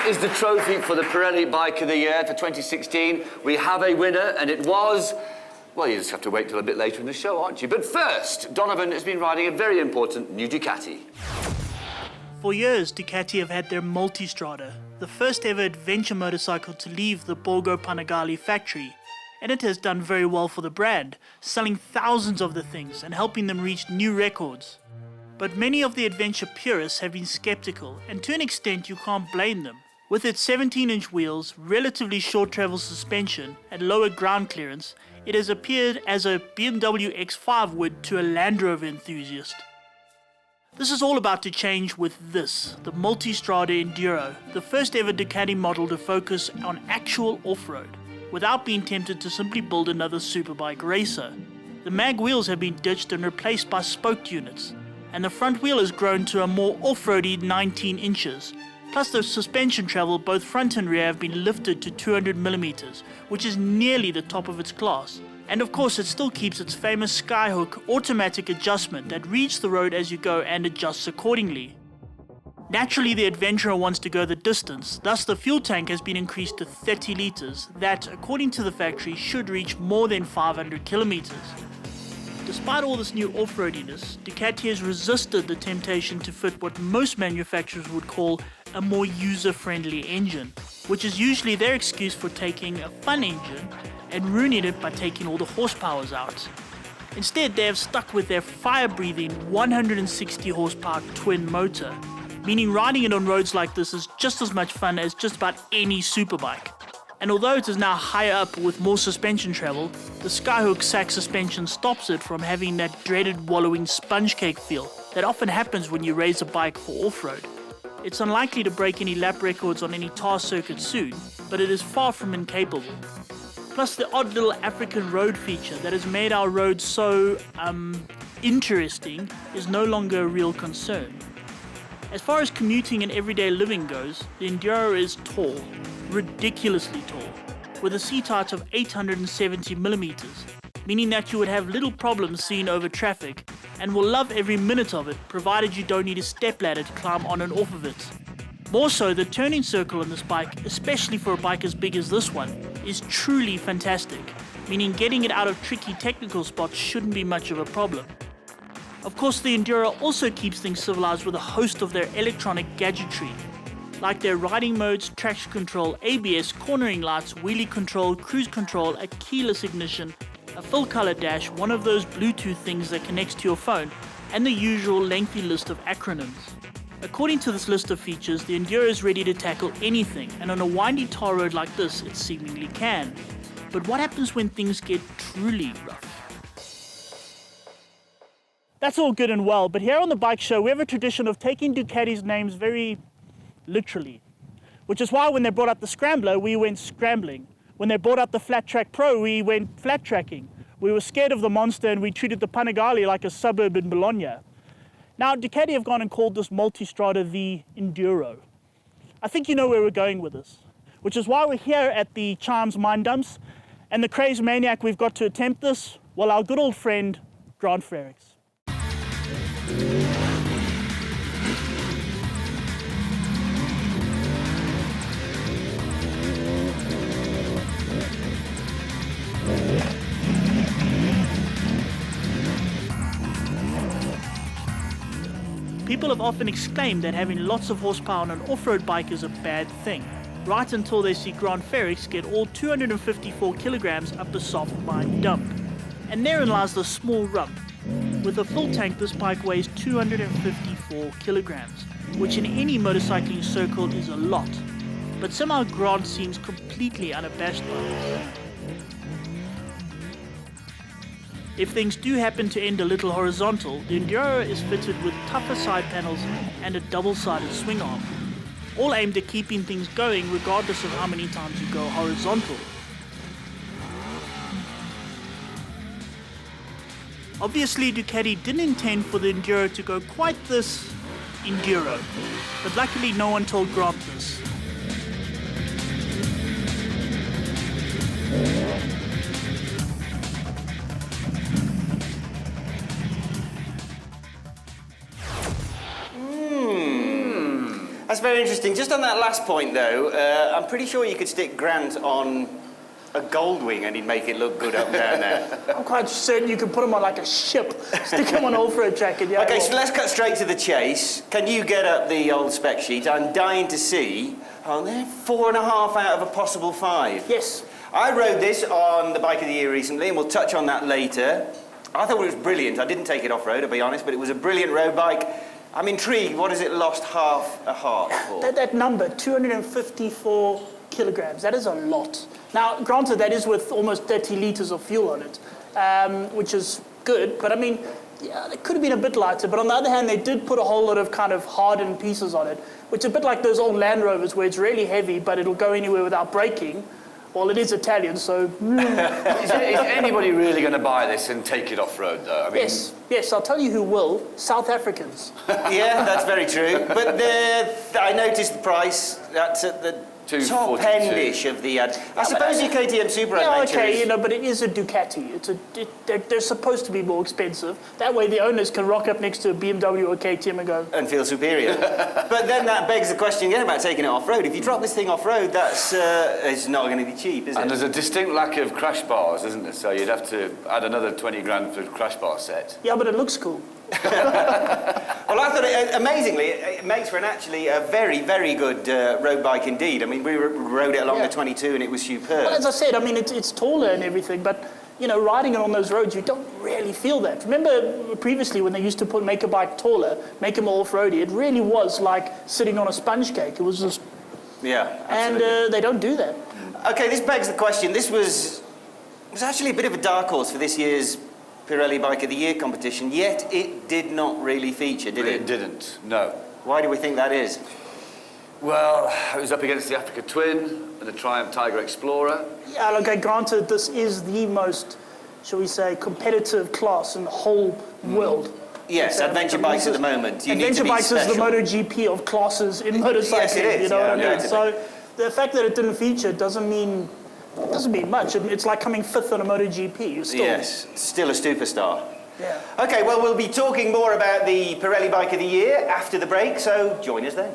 is the trophy for the Pirelli Bike of the Year for 2016. We have a winner, and it was... Well, you just have to wait till a bit later in the show, aren't you? But first, Donovan has been riding a very important new Ducati. For years, Ducati have had their Multistrada, the first ever adventure motorcycle to leave the Borgo Panigale factory. And it has done very well for the brand, selling thousands of the things and helping them reach new records. But many of the adventure purists have been skeptical, and to an extent you can't blame them. With its 17-inch wheels, relatively short travel suspension, and lower ground clearance, it has appeared as a BMW X5 would to a Land Rover enthusiast. This is all about to change with this, the Multistrada Enduro, the first ever Ducati model to focus on actual off-road, without being tempted to simply build another superbike racer. The mag wheels have been ditched and replaced by spoked units, and the front wheel has grown to a more off-roady 19 inches. Plus the suspension travel, both front and rear, have been lifted to 200mm, which is nearly the top of its class. And of course it still keeps its famous skyhook automatic adjustment that reads the road as you go and adjusts accordingly. Naturally the adventurer wants to go the distance, thus the fuel tank has been increased to 30 litres, that, according to the factory, should reach more than 500 kilometres. Despite all this new off-roadiness, Ducati has resisted the temptation to fit what most manufacturers would call a more user-friendly engine, which is usually their excuse for taking a fun engine and ruining it by taking all the horsepowers out. Instead, they have stuck with their fire-breathing 160 horsepower twin motor, meaning riding it on roads like this is just as much fun as just about any superbike. And although it is now higher up with more suspension travel, the Skyhook sack suspension stops it from having that dreaded wallowing sponge cake feel that often happens when you raise a bike for off-road. It's unlikely to break any lap records on any tar circuit soon, but it is far from incapable. Plus the odd little African road feature that has made our roads so, interesting is no longer a real concern. As far as commuting and everyday living goes, the Enduro is tall, ridiculously tall, with a seat height of 870mm, meaning that you would have little problem seeing over traffic and will love every minute of it, provided you don't need a stepladder to climb on and off of it. More so, the turning circle on this bike, especially for a bike as big as this one, is truly fantastic, meaning getting it out of tricky technical spots shouldn't be much of a problem. Of course, the Enduro also keeps things civilized with a host of their electronic gadgetry, like their riding modes, traction control, ABS, cornering lights, wheelie control, cruise control, a keyless ignition, a full color dash, one of those Bluetooth things that connects to your phone, and the usual lengthy list of acronyms. According to this list of features, the Enduro is ready to tackle anything, and on a windy tar road like this, it seemingly can. But what happens when things get truly rough? That's all good and well, but here on the bike show, we have a tradition of taking Ducati's names very literally, which is why when they brought out the Scrambler, we went scrambling. When they brought out the Flat Track Pro, we went flat tracking. We were scared of the monster and we treated the Panigale like a suburb in Bologna. Now, Ducati have gone and called this Multistrada the Enduro. I think you know where we're going with this, which is why we're here at the Chimes Mine Dumps, and the crazy maniac we've got to attempt this, well, our good old friend, Grant Frerichs. People have often exclaimed that having lots of horsepower on an off-road bike is a bad thing, right until they see Grant Frerichs get all 254 kilograms up a soft mine dump. And therein lies the small rub. With a full tank, this bike weighs 254 kilograms, which in any motorcycling circle is a lot. But somehow Grant seems completely unabashed by this. If things do happen to end a little horizontal, the Enduro is fitted with tougher side panels and a double-sided swing arm, all aimed at keeping things going regardless of how many times you go horizontal. Obviously, Ducati didn't intend for the Enduro to go quite this Enduro, but luckily no one told Grant this. That's very interesting. Just on that last point, though, I'm pretty sure you could stick Grant on a Goldwing and he'd make it look good up down there. I'm quite certain you could put him on like a ship, stick him on off-road jacket. Yeah, Okay, so let's cut straight to the chase. Can you get up the old spec sheet? I'm dying to see. Oh, they're 4.5 out of a possible 5. Yes. I rode this on the Bike of the Year recently, and we'll touch on that later. I thought it was brilliant. I didn't take it off-road, I'll be honest, but it was a brilliant road bike. I'm intrigued. What has it lost half a heart for? That number, 254 kilograms, that is a lot. Now, granted, that is with almost 30 litres of fuel on it, which is good, but I mean, yeah, it could have been a bit lighter, but on the other hand, they did put a whole lot of kind of hardened pieces on it, which is a bit like those old Land Rovers where it's really heavy, but it'll go anywhere without braking. Well, it is Italian, so... Is anybody really going to buy this and take it off-road, though? I mean, Yes, I'll tell you who will. South Africans. Yeah, that's very true. But I noticed the price. That's at the top 242. end-ish of the ad. I suppose your KTM Super Yeah, Adventure okay, is... you know, but it is a Ducati. They're supposed to be more expensive. That way the owners can rock up next to a BMW or KTM and go... And feel superior. But then that begs the question again about taking it off-road. If you drop this thing off-road, that's it's not going to be cheap, is it? and there's a distinct lack of crash bars, isn't there? So you'd have to add another 20 grand for a crash bar set. Yeah, but it looks cool. Well, I thought, amazingly, it makes for a very, very good road bike indeed. I mean, we rode it along the 22 and it was superb. Well, as I said, I mean, it's taller and everything, but, you know, riding it on those roads, you don't really feel that. Remember previously when they used to make a bike taller, make them off-roady, it really was like sitting on a sponge cake. It was just... Yeah, absolutely. And they don't do that. Okay, this begs the question. This was actually a bit of a dark horse for this year's Pirelli Bike of the Year competition, yet it did not really feature, did it? It didn't, no. Why do we think that is? Well, it was up against the Africa Twin and the Triumph Tiger Explorer. Yeah, okay, granted, this is the most, shall we say, competitive class in the whole world. Yes, adventure bikes at the moment. You need to adventure be bikes is the special. MotoGP of classes in motorcycling. Yes, it is, you know yeah, what I mean? undoubtedly. So the fact that it didn't feature doesn't mean much. It's like coming 5th on a MotoGP. You're still, Yes, still a superstar. Yeah. Okay, well, we'll be talking more about the Pirelli Bike of the Year after the break, so join us then.